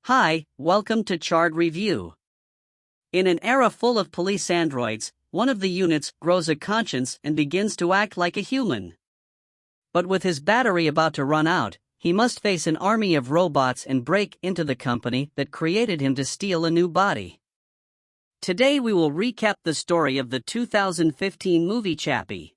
Hi, welcome to Chard Review. In an era full of police androids, one of the units grows a conscience and begins to act like a human. But with his battery about to run out, he must face an army of robots and break into the company that created him to steal a new body. Today we will recap the story of the 2015 movie Chappie.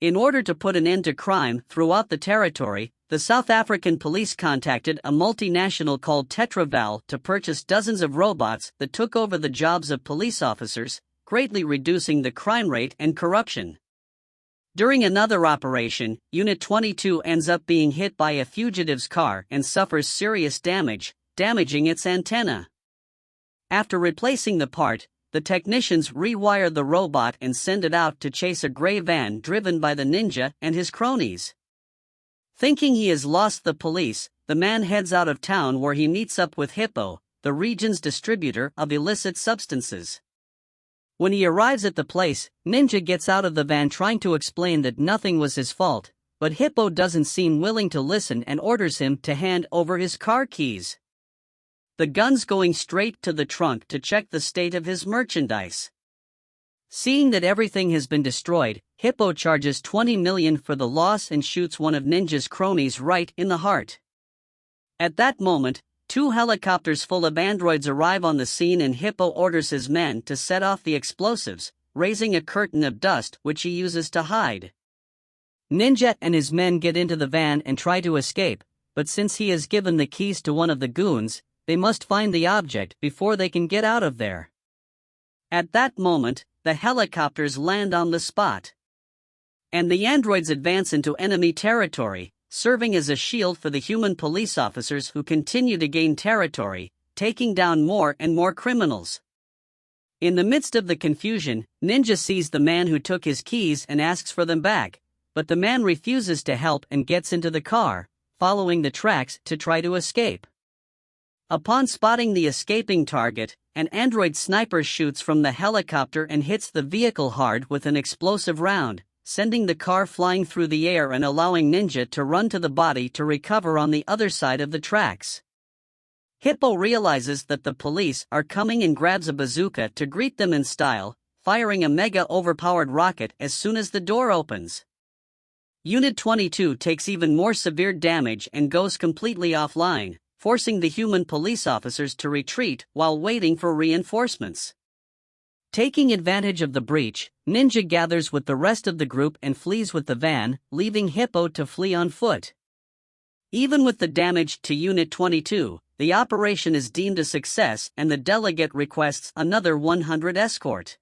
In order to put an end to crime throughout the territory, the South African police contacted a multinational called Tetraval to purchase dozens of robots that took over the jobs of police officers, greatly reducing the crime rate and corruption. During another operation, Unit 22 ends up being hit by a fugitive's car and suffers serious damage, damaging its antenna. After replacing the part, the technicians rewire the robot and send it out to chase a gray van driven by the ninja and his cronies. Thinking he has lost the police, the man heads out of town where he meets up with Hippo, the region's distributor of illicit substances. When he arrives at the place, Ninja gets out of the van trying to explain that nothing was his fault, but Hippo doesn't seem willing to listen and orders him to hand over his car keys. The gun's going straight to the trunk to check the state of his merchandise. Seeing that everything has been destroyed, Hippo charges $20 million for the loss and shoots one of Ninja's cronies right in the heart. At that moment, two helicopters full of androids arrive on the scene and Hippo orders his men to set off the explosives, raising a curtain of dust which he uses to hide. Ninja and his men get into the van and try to escape, but since he has given the keys to one of the goons, they must find the object before they can get out of there. At that moment, the helicopters land on the spot. And the androids advance into enemy territory, serving as a shield for the human police officers who continue to gain territory, taking down more and more criminals. In the midst of the confusion, Ninja sees the man who took his keys and asks for them back, but the man refuses to help and gets into the car, following the tracks to try to escape. Upon spotting the escaping target, an android sniper shoots from the helicopter and hits the vehicle hard with an explosive round, sending the car flying through the air and allowing Ninja to run to the body to recover on the other side of the tracks. Hippo realizes that the police are coming and grabs a bazooka to greet them in style, firing a mega-overpowered rocket as soon as the door opens. Unit 22 takes even more severe damage and goes completely offline, forcing the human police officers to retreat while waiting for reinforcements. Taking advantage of the breach, Ninja gathers with the rest of the group and flees with the van, leaving Hippo to flee on foot. Even with the damage to Unit 22, the operation is deemed a success and the delegate requests another 100 escort.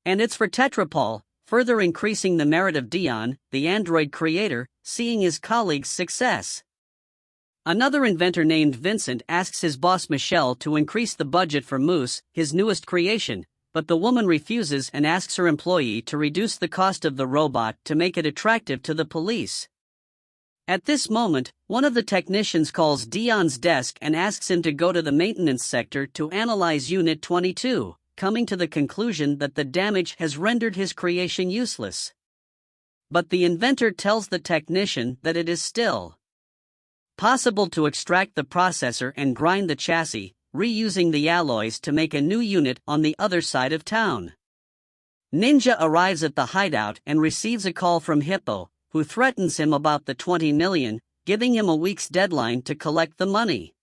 And it's for Tetrapol, further increasing the merit of Dion, the android creator, seeing his colleagues' success. Another inventor named Vincent asks his boss Michelle to increase the budget for Moose, his newest creation, but the woman refuses and asks her employee to reduce the cost of the robot to make it attractive to the police. At this moment, one of the technicians calls Dion's desk and asks him to go to the maintenance sector to analyze Unit 22, coming to the conclusion that the damage has rendered his creation useless. But the inventor tells the technician that it is still possible to extract the processor and grind the chassis, reusing the alloys to make a new unit on the other side of town. Ninja arrives at the hideout and receives a call from Hippo, who threatens him about the $20 million, giving him a week's deadline to collect the money.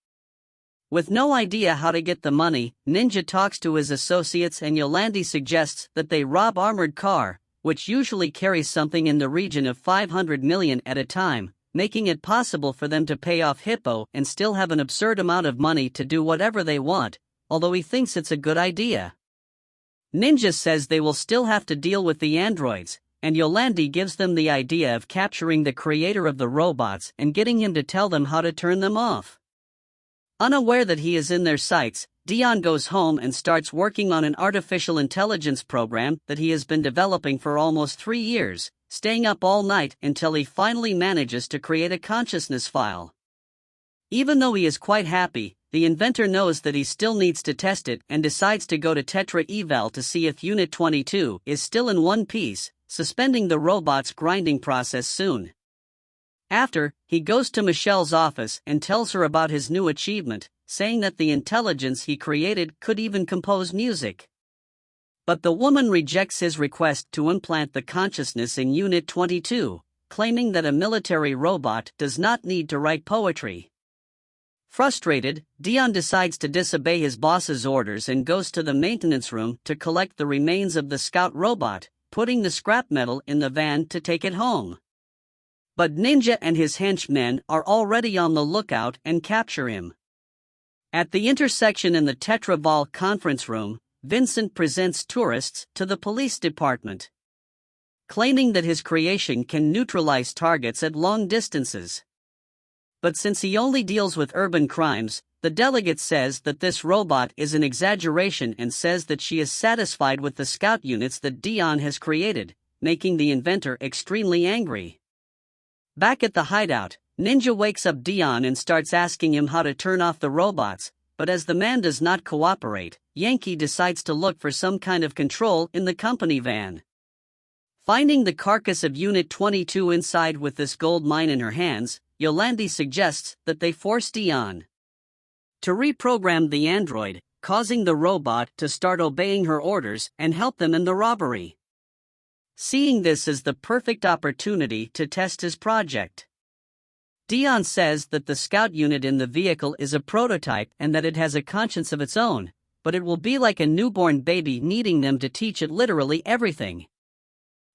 With no idea how to get the money, Ninja talks to his associates and Yolandi suggests that they rob armored car, which usually carries something in the region of $500 million at a time, making it possible for them to pay off Hippo and still have an absurd amount of money to do whatever they want, although he thinks it's a good idea. Ninja says they will still have to deal with the androids, and Yolandi gives them the idea of capturing the creator of the robots and getting him to tell them how to turn them off. Unaware that he is in their sights, Dion goes home and starts working on an artificial intelligence program that he has been developing for almost 3 years, staying up all night until he finally manages to create a consciousness file. Even though he is quite happy, the inventor knows that he still needs to test it and decides to go to Tetra Eval to see if Unit 22 is still in one piece, suspending the robot's grinding process soon. After, he goes to Michelle's office and tells her about his new achievement, saying that the intelligence he created could even compose music. But the woman rejects his request to implant the consciousness in Unit 22, claiming that a military robot does not need to write poetry. Frustrated, Dion decides to disobey his boss's orders and goes to the maintenance room to collect the remains of the scout robot, putting the scrap metal in the van to take it home. But Ninja and his henchmen are already on the lookout and capture him. At the intersection in the Tetraval conference room, Vincent presents tourists to the police department, claiming that his creation can neutralize targets at long distances. But since he only deals with urban crimes, the delegate says that this robot is an exaggeration and says that she is satisfied with the scout units that Dion has created, making the inventor extremely angry. Back at the hideout, Ninja wakes up Dion and starts asking him how to turn off the robots, but as the man does not cooperate, Yankee decides to look for some kind of control in the company van. Finding the carcass of Unit 22 inside with this gold mine in her hands, Yolandi suggests that they force Dion to reprogram the android, causing the robot to start obeying her orders and help them in the robbery. Seeing this as the perfect opportunity to test his project, Dion says that the scout unit in the vehicle is a prototype and that it has a conscience of its own, but it will be like a newborn baby needing them to teach it literally everything.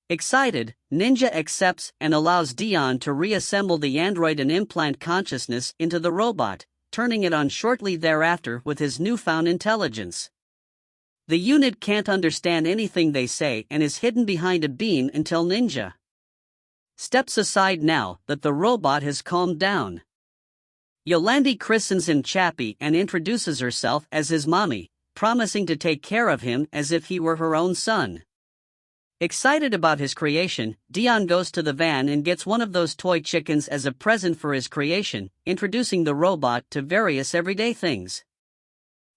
Excited, Ninja accepts and allows Dion to reassemble the android and implant consciousness into the robot, turning it on shortly thereafter with his newfound intelligence. The unit can't understand anything they say and is hidden behind a beam until Ninja steps aside now that the robot has calmed down. Yolandi christens him Chappie and introduces herself as his mommy, promising to take care of him as if he were her own son. Excited about his creation, Dion goes to the van and gets one of those toy chickens as a present for his creation, introducing the robot to various everyday things.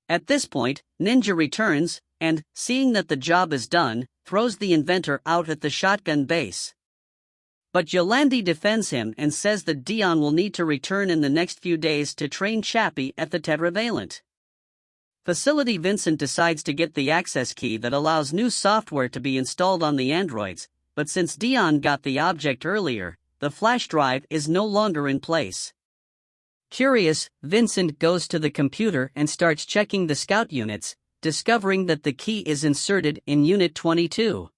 At this point, Ninja returns, and, seeing that the job is done, throws the inventor out at the shotgun base. But Yolandi defends him and says that Dion will need to return in the next few days to train Chappie at the Tetravalent facility. Vincent decides to get the access key that allows new software to be installed on the androids, but since Dion got the object earlier, the flash drive is no longer in place. Curious, Vincent goes to the computer and starts checking the scout units, discovering that the key is inserted in Unit 22.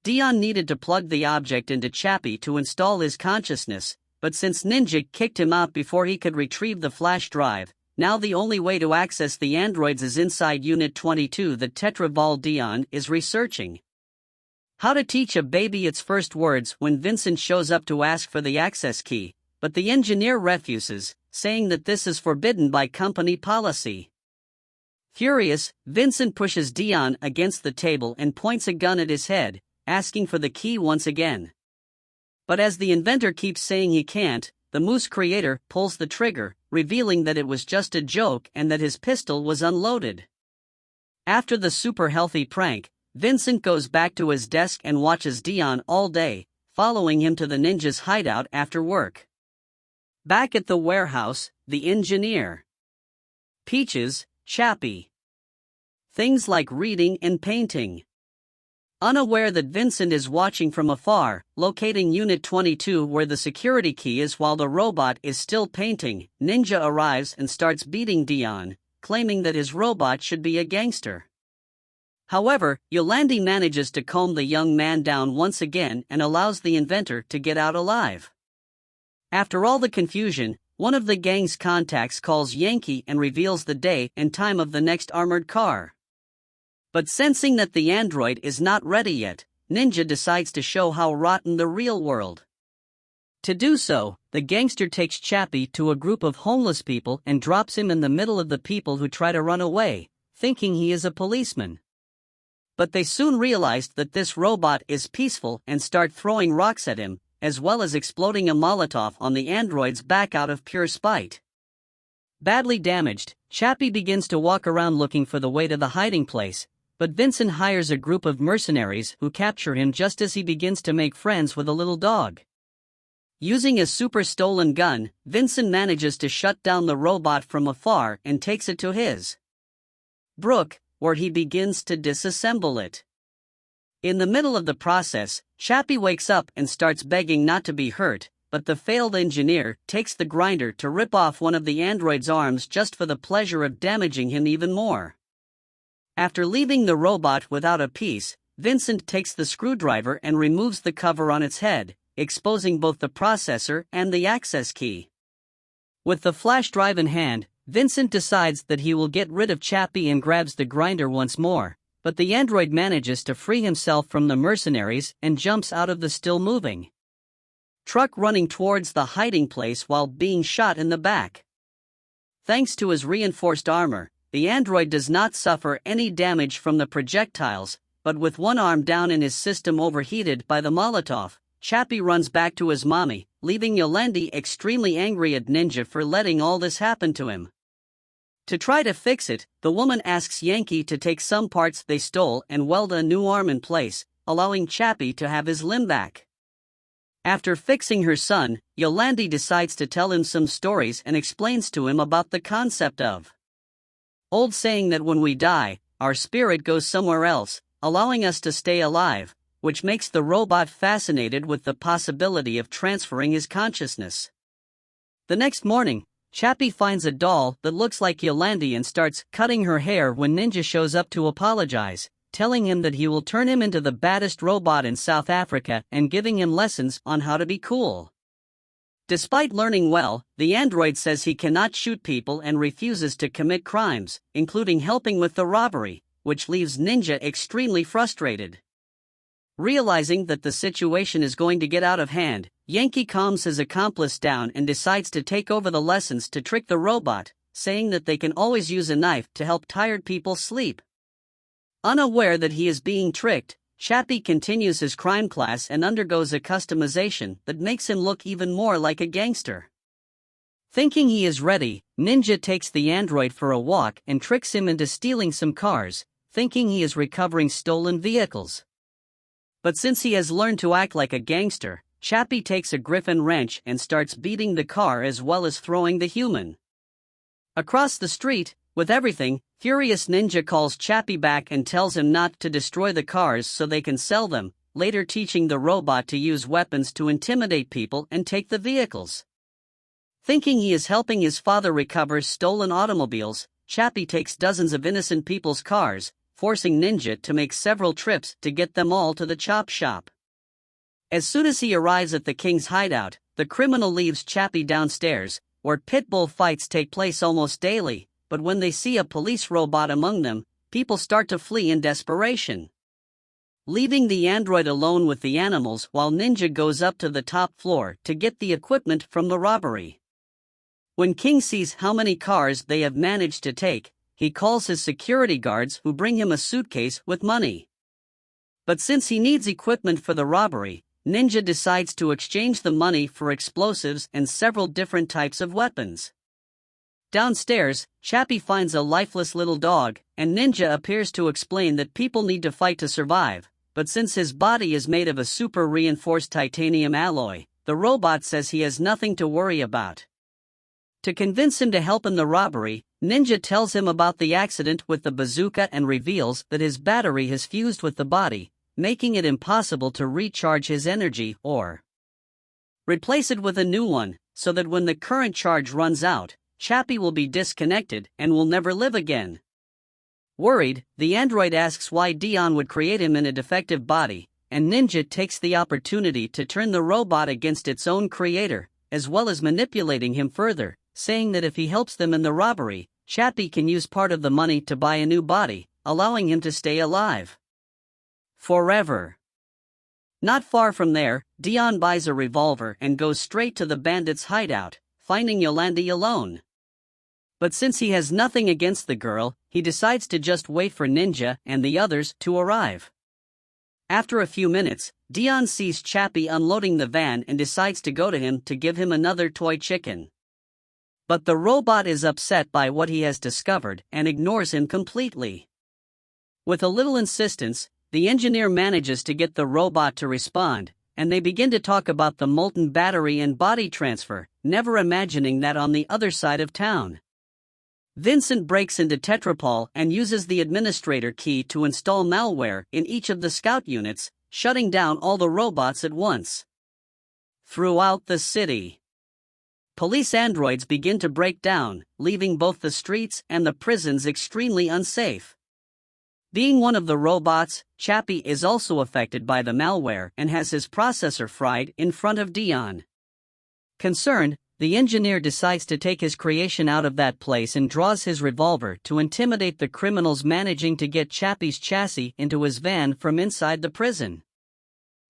Dion needed to plug the object into Chappie to install his consciousness, but since Ninja kicked him out before he could retrieve the flash drive, now the only way to access the androids is inside Unit 22 that Tetraval. Dion is researching how to teach a baby its first words when Vincent shows up to ask for the access key, but the engineer refuses, saying that this is forbidden by company policy. Furious, Vincent pushes Dion against the table and points a gun at his head, asking for the key once again. But as the inventor keeps saying he can't, the Moose creator pulls the trigger, revealing that it was just a joke and that his pistol was unloaded. After the super healthy prank, Vincent goes back to his desk and watches Dion all day, following him to the ninja's hideout after work. Back at the warehouse, the engineer Peaches, Chappie. Things like reading and painting. Unaware that Vincent is watching from afar, locating Unit 22 where the security key is while the robot is still painting, Ninja arrives and starts beating Dion, claiming that his robot should be a gangster. However, Yolandi manages to calm the young man down once again and allows the inventor to get out alive. After all the confusion, one of the gang's contacts calls Yankee and reveals the day and time of the next armored car. But sensing that the android is not ready yet, Ninja decides to show how rotten the real world. To do so, the gangster takes Chappie to a group of homeless people and drops him in the middle of the people who try to run away, thinking he is a policeman. But they soon realized that this robot is peaceful and start throwing rocks at him, as well as exploding a Molotov on the android's back out of pure spite. Badly damaged, Chappie begins to walk around looking for the way to the hiding place, but Vincent hires a group of mercenaries who capture him just as he begins to make friends with a little dog. Using a super stolen gun, Vincent manages to shut down the robot from afar and takes it to his brook, where he begins to disassemble it. In the middle of the process, Chappie wakes up and starts begging not to be hurt, but the failed engineer takes the grinder to rip off one of the android's arms just for the pleasure of damaging him even more. After leaving the robot without a piece, Vincent takes the screwdriver and removes the cover on its head, exposing both the processor and the access key. With the flash drive in hand, Vincent decides that he will get rid of Chappie and grabs the grinder once more, but the android manages to free himself from the mercenaries and jumps out of the still-moving truck, running towards the hiding place while being shot in the back. Thanks to his reinforced armor, the android does not suffer any damage from the projectiles, but with one arm down and his system overheated by the Molotov, Chappie runs back to his mommy, leaving Yolandi extremely angry at Ninja for letting all this happen to him. To try to fix it, the woman asks Yankee to take some parts they stole and weld a new arm in place, allowing Chappie to have his limb back. After fixing her son, Yolandi decides to tell him some stories and explains to him about the concept of old saying that when we die, our spirit goes somewhere else, allowing us to stay alive, which makes the robot fascinated with the possibility of transferring his consciousness. The next morning, Chappie finds a doll that looks like Yolandi and starts cutting her hair when Ninja shows up to apologize, telling him that he will turn him into the baddest robot in South Africa and giving him lessons on how to be cool. Despite learning well, the android says he cannot shoot people and refuses to commit crimes, including helping with the robbery, which leaves Ninja extremely frustrated. Realizing that the situation is going to get out of hand, Yankee calms his accomplice down and decides to take over the lessons to trick the robot, saying that they can always use a knife to help tired people sleep. Unaware that he is being tricked, Chappie continues his crime class and undergoes a customization that makes him look even more like a gangster. Thinking he is ready, Ninja takes the android for a walk and tricks him into stealing some cars, thinking he is recovering stolen vehicles. But since he has learned to act like a gangster, Chappie takes a Griffin wrench and starts beating the car as well as throwing the human across the street. With everything, furious Ninja calls Chappie back and tells him not to destroy the cars so they can sell them, later teaching the robot to use weapons to intimidate people and take the vehicles. Thinking he is helping his father recover stolen automobiles, Chappie takes dozens of innocent people's cars, forcing Ninja to make several trips to get them all to the chop shop. As soon as he arrives at the King's hideout, the criminal leaves Chappie downstairs, where pit bull fights take place almost daily, but when they see a police robot among them, people start to flee in desperation. Leaving the android alone with the animals while Ninja goes up to the top floor to get the equipment from the robbery. When King sees how many cars they have managed to take, he calls his security guards who bring him a suitcase with money. But since he needs equipment for the robbery, Ninja decides to exchange the money for explosives and several different types of weapons. Downstairs, Chappie finds a lifeless little dog, and Ninja appears to explain that people need to fight to survive, but since his body is made of a super reinforced titanium alloy, the robot says he has nothing to worry about. To convince him to help in the robbery, Ninja tells him about the accident with the bazooka and reveals that his battery has fused with the body, making it impossible to recharge his energy or replace it with a new one, so that when the current charge runs out, Chappie will be disconnected and will never live again. Worried, the android asks why Dion would create him in a defective body, and Ninja takes the opportunity to turn the robot against its own creator, as well as manipulating him further, saying that if he helps them in the robbery, Chappie can use part of the money to buy a new body, allowing him to stay alive forever. Not far from there, Dion buys a revolver and goes straight to the bandits' hideout, finding Yolandi alone. But since he has nothing against the girl, he decides to just wait for Ninja and the others to arrive. After a few minutes, Dion sees Chappie unloading the van and decides to go to him to give him another toy chicken. But the robot is upset by what he has discovered and ignores him completely. With a little insistence, the engineer manages to get the robot to respond, and they begin to talk about the molten battery and body transfer, never imagining that on the other side of town. Vincent breaks into Tetrapol and uses the administrator key to install malware in each of the scout units, shutting down all the robots at once. Throughout the city, police androids begin to break down, leaving both the streets and the prisons extremely unsafe. Being one of the robots, Chappie is also affected by the malware and has his processor fried in front of Dion. Concerned, the engineer decides to take his creation out of that place and draws his revolver to intimidate the criminals managing to get Chappie's chassis into his van from inside the prison.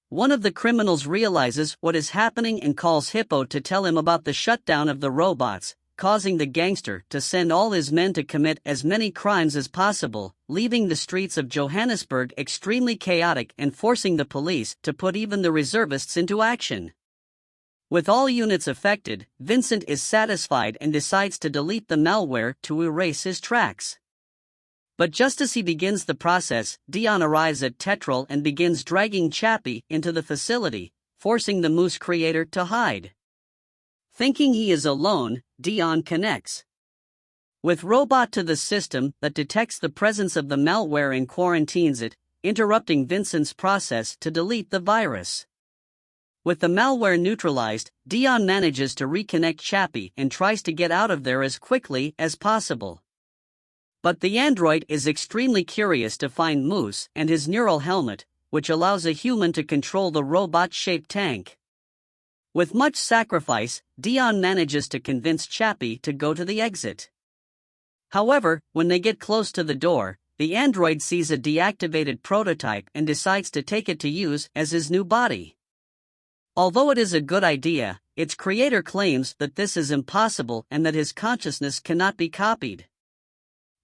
One of the criminals realizes what is happening and calls Hippo to tell him about the shutdown of the robots, causing the gangster to send all his men to commit as many crimes as possible, leaving the streets of Johannesburg extremely chaotic and forcing the police to put even the reservists into action. With all units affected, Vincent is satisfied and decides to delete the malware to erase his tracks. But just as he begins the process, Dion arrives at Tetrol and begins dragging Chappie into the facility, forcing the Moose creator to hide. Thinking he is alone, Dion connects with Robot to the system that detects the presence of the malware and quarantines it, interrupting Vincent's process to delete the virus. With the malware neutralized, Dion manages to reconnect Chappie and tries to get out of there as quickly as possible. But the android is extremely curious to find Moose and his neural helmet, which allows a human to control the robot-shaped tank. With much sacrifice, Dion manages to convince Chappie to go to the exit. However, when they get close to the door, the android sees a deactivated prototype and decides to take it to use as his new body. Although it is a good idea, its creator claims that this is impossible and that his consciousness cannot be copied.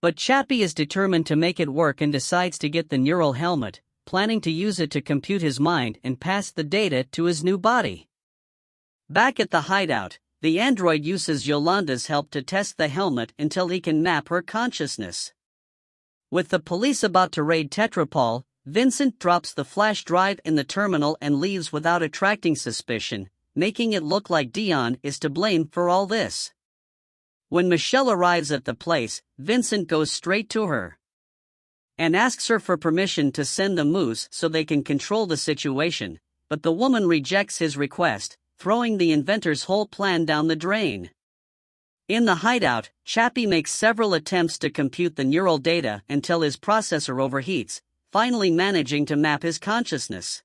But Chappie is determined to make it work and decides to get the neural helmet, planning to use it to compute his mind and pass the data to his new body. Back at the hideout, the android uses Yolanda's help to test the helmet until he can map her consciousness. With the police about to raid Tetrapol, Vincent drops the flash drive in the terminal and leaves without attracting suspicion, making it look like Dion is to blame for all this. When Michelle arrives at the place, Vincent goes straight to her and asks her for permission to send the Moose so they can control the situation, but the woman rejects his request, throwing the inventor's whole plan down the drain. In the hideout, Chappie makes several attempts to compute the neural data until his processor overheats, finally managing to map his consciousness.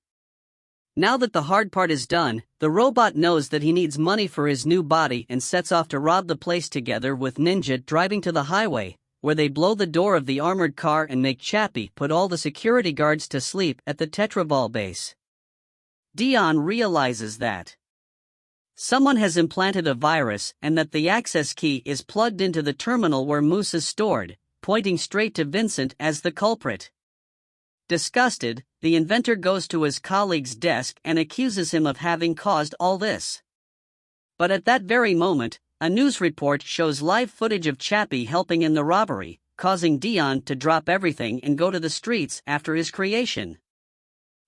Now that the hard part is done, the robot knows that he needs money for his new body and sets off to rob the place together with Ninja driving to the highway, where they blow the door of the armored car and make Chappie put all the security guards to sleep at the Tetraball base. Dion realizes that someone has implanted a virus and that the access key is plugged into the terminal where Moose is stored, pointing straight to Vincent as the culprit. Disgusted, the inventor goes to his colleague's desk and accuses him of having caused all this. But at that very moment, a news report shows live footage of Chappie helping in the robbery, causing Dion to drop everything and go to the streets after his creation.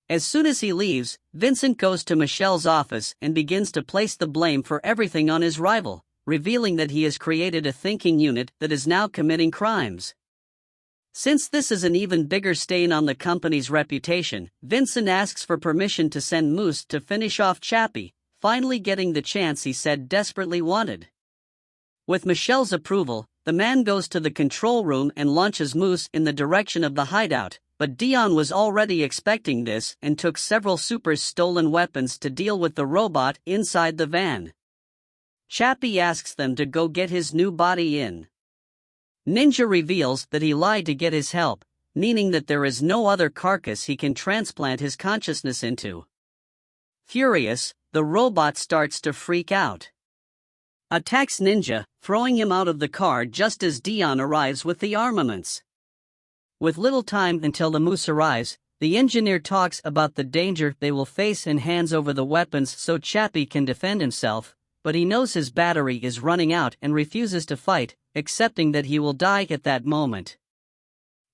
As soon as he leaves, Vincent goes to Michelle's office and begins to place the blame for everything on his rival, revealing that he has created a thinking unit that is now committing crimes. Since this is an even bigger stain on the company's reputation, Vincent asks for permission to send Moose to finish off Chappie, finally getting the chance he said desperately wanted. With Michelle's approval, the man goes to the control room and launches Moose in the direction of the hideout, but Dion was already expecting this and took several Super's stolen weapons to deal with the robot inside the van. Chappie asks them to go get his new body in. Ninja reveals that he lied to get his help, meaning that there is no other carcass he can transplant his consciousness into. Furious, the robot starts to freak out. Attacks Ninja, throwing him out of the car just as Dion arrives with the armaments. With little time until the Moose arrives, the engineer talks about the danger they will face and hands over the weapons so Chappie can defend himself, but he knows his battery is running out and refuses to fight, accepting that he will die at that moment.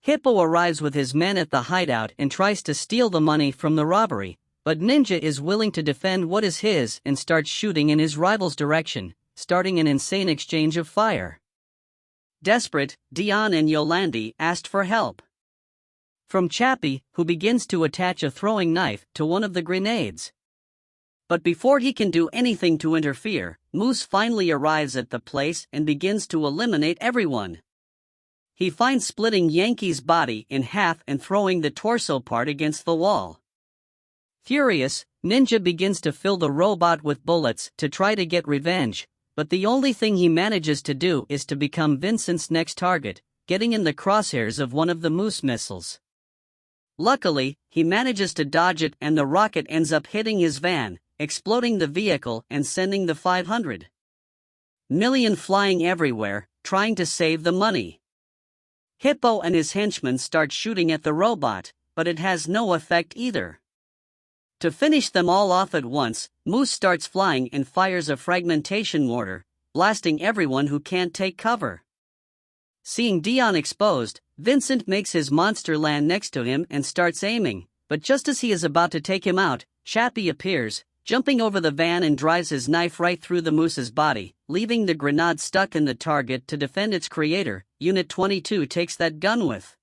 Hippo arrives with his men at the hideout and tries to steal the money from the robbery, But Ninja is willing to defend what is his and starts shooting in his rival's direction, starting an insane exchange of fire. Desperate, Dion and Yolandi asked for help from Chappie, who begins to attach a throwing knife to one of the grenades. But before he can do anything to interfere, Moose finally arrives at the place and begins to eliminate everyone. He finds splitting Yankee's body in half and throwing the torso part against the wall. Furious, Ninja begins to fill the robot with bullets to try to get revenge, but the only thing he manages to do is to become Vincent's next target, getting in the crosshairs of one of the Moose missiles. Luckily, he manages to dodge it and the rocket ends up hitting his van, exploding the vehicle and sending the 500 million flying everywhere, trying to save the money. Hippo and his henchmen start shooting at the robot, but it has no effect either. To finish them all off at once, Moose starts flying and fires a fragmentation mortar, blasting everyone who can't take cover. Seeing Dion exposed, Vincent makes his monster land next to him and starts aiming, but just as he is about to take him out, Chappie appears, jumping over the van and drives his knife right through the Moose's body, leaving the grenade stuck in the target to defend its creator. Unit 22 takes that gun with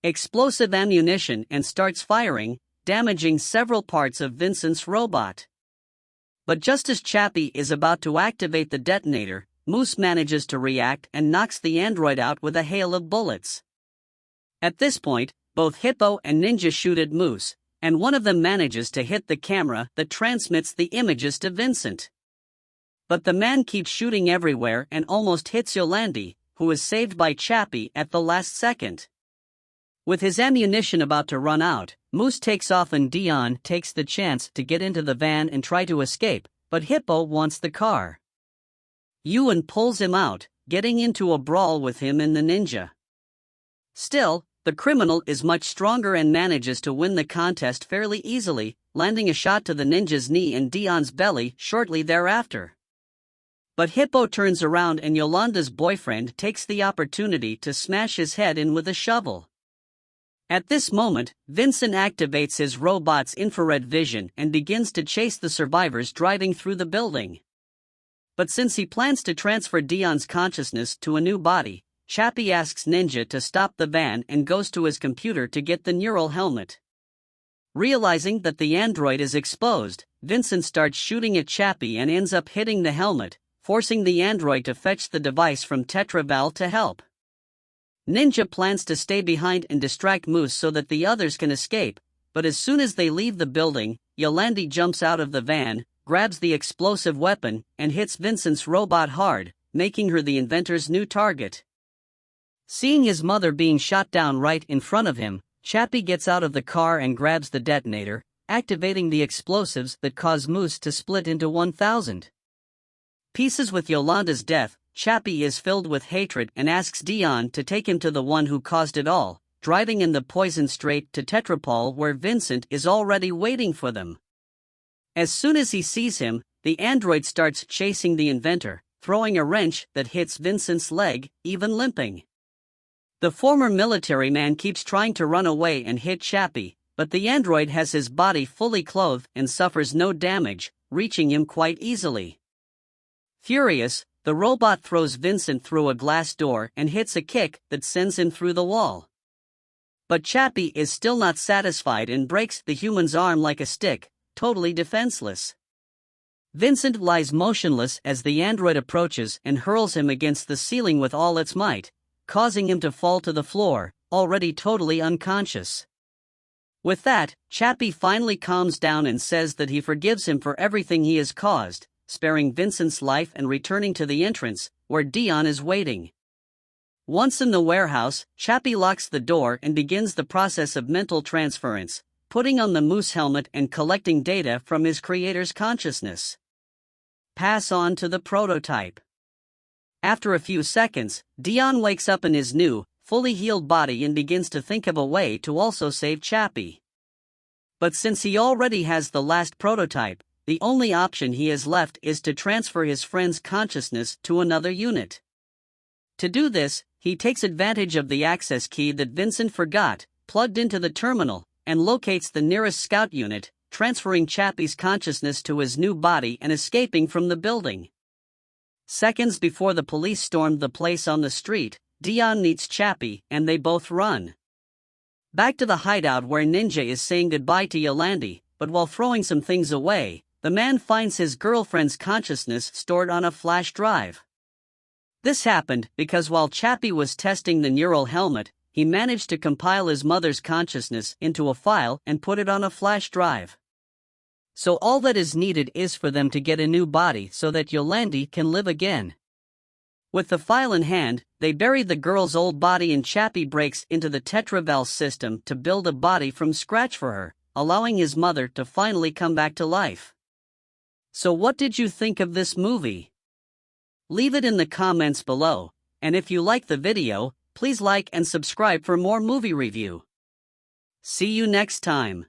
explosive ammunition and starts firing, damaging several parts of Vincent's robot. But just as Chappie is about to activate the detonator, Moose manages to react and knocks the android out with a hail of bullets. At this point, both Hippo and Ninja shoot at Moose, and one of them manages to hit the camera that transmits the images to Vincent. But the man keeps shooting everywhere and almost hits Yolandi, who is saved by Chappie at the last second. With his ammunition about to run out, Moose takes off and Dion takes the chance to get into the van and try to escape, but Hippo wants the car. Ewan pulls him out, getting into a brawl with him and the ninja. Still, the criminal is much stronger and manages to win the contest fairly easily, landing a shot to the ninja's knee and Dion's belly shortly thereafter. But Hippo turns around and Yolanda's boyfriend takes the opportunity to smash his head in with a shovel. At this moment, Vincent activates his robot's infrared vision and begins to chase the survivors driving through the building. But since he plans to transfer Dion's consciousness to a new body, Chappie asks Ninja to stop the van and goes to his computer to get the neural helmet. Realizing that the android is exposed, Vincent starts shooting at Chappie and ends up hitting the helmet, forcing the android to fetch the device from Tetraval to help. Ninja plans to stay behind and distract Moose so that the others can escape, but as soon as they leave the building, Yolandi jumps out of the van, grabs the explosive weapon, and hits Vincent's robot hard, making her the inventor's new target. Seeing his mother being shot down right in front of him, Chappie gets out of the car and grabs the detonator, activating the explosives that cause Moose to split into 1,000 pieces. With Yolanda's death, Chappie is filled with hatred and asks Dion to take him to the one who caused it all, driving in the poison straight to Tetrapol where Vincent is already waiting for them. As soon as he sees him, the android starts chasing the inventor, throwing a wrench that hits Vincent's leg, even limping. The former military man keeps trying to run away and hit Chappie, but the android has his body fully clothed and suffers no damage, reaching him quite easily. Furious, the robot throws Vincent through a glass door and hits a kick that sends him through the wall. But Chappie is still not satisfied and breaks the human's arm like a stick, totally defenseless. Vincent lies motionless as the android approaches and hurls him against the ceiling with all its might, causing him to fall to the floor, already totally unconscious. With that, Chappie finally calms down and says that he forgives him for everything he has caused, sparing Vincent's life and returning to the entrance, where Dion is waiting. Once in the warehouse, Chappie locks the door and begins the process of mental transference, putting on the Moose helmet and collecting data from his creator's consciousness. Pass on to the prototype. After a few seconds, Dion wakes up in his new, fully healed body and begins to think of a way to also save Chappie. But since he already has the last prototype, the only option he has left is to transfer his friend's consciousness to another unit. To do this, he takes advantage of the access key that Vincent forgot, plugged into the terminal, and locates the nearest scout unit, transferring Chappie's consciousness to his new body and escaping from the building. Seconds before the police stormed the place on the street, Dion meets Chappie and they both run back to the hideout where Ninja is saying goodbye to Yolandi, but while throwing some things away, the man finds his girlfriend's consciousness stored on a flash drive. This happened because while Chappie was testing the neural helmet, he managed to compile his mother's consciousness into a file and put it on a flash drive. So all that is needed is for them to get a new body so that Yolandi can live again. With the file in hand, they bury the girl's old body and Chappie breaks into the Tetraval system to build a body from scratch for her, allowing his mother to finally come back to life. So what did you think of this movie? Leave it in the comments below, and if you like the video, please like and subscribe for more movie review. See you next time.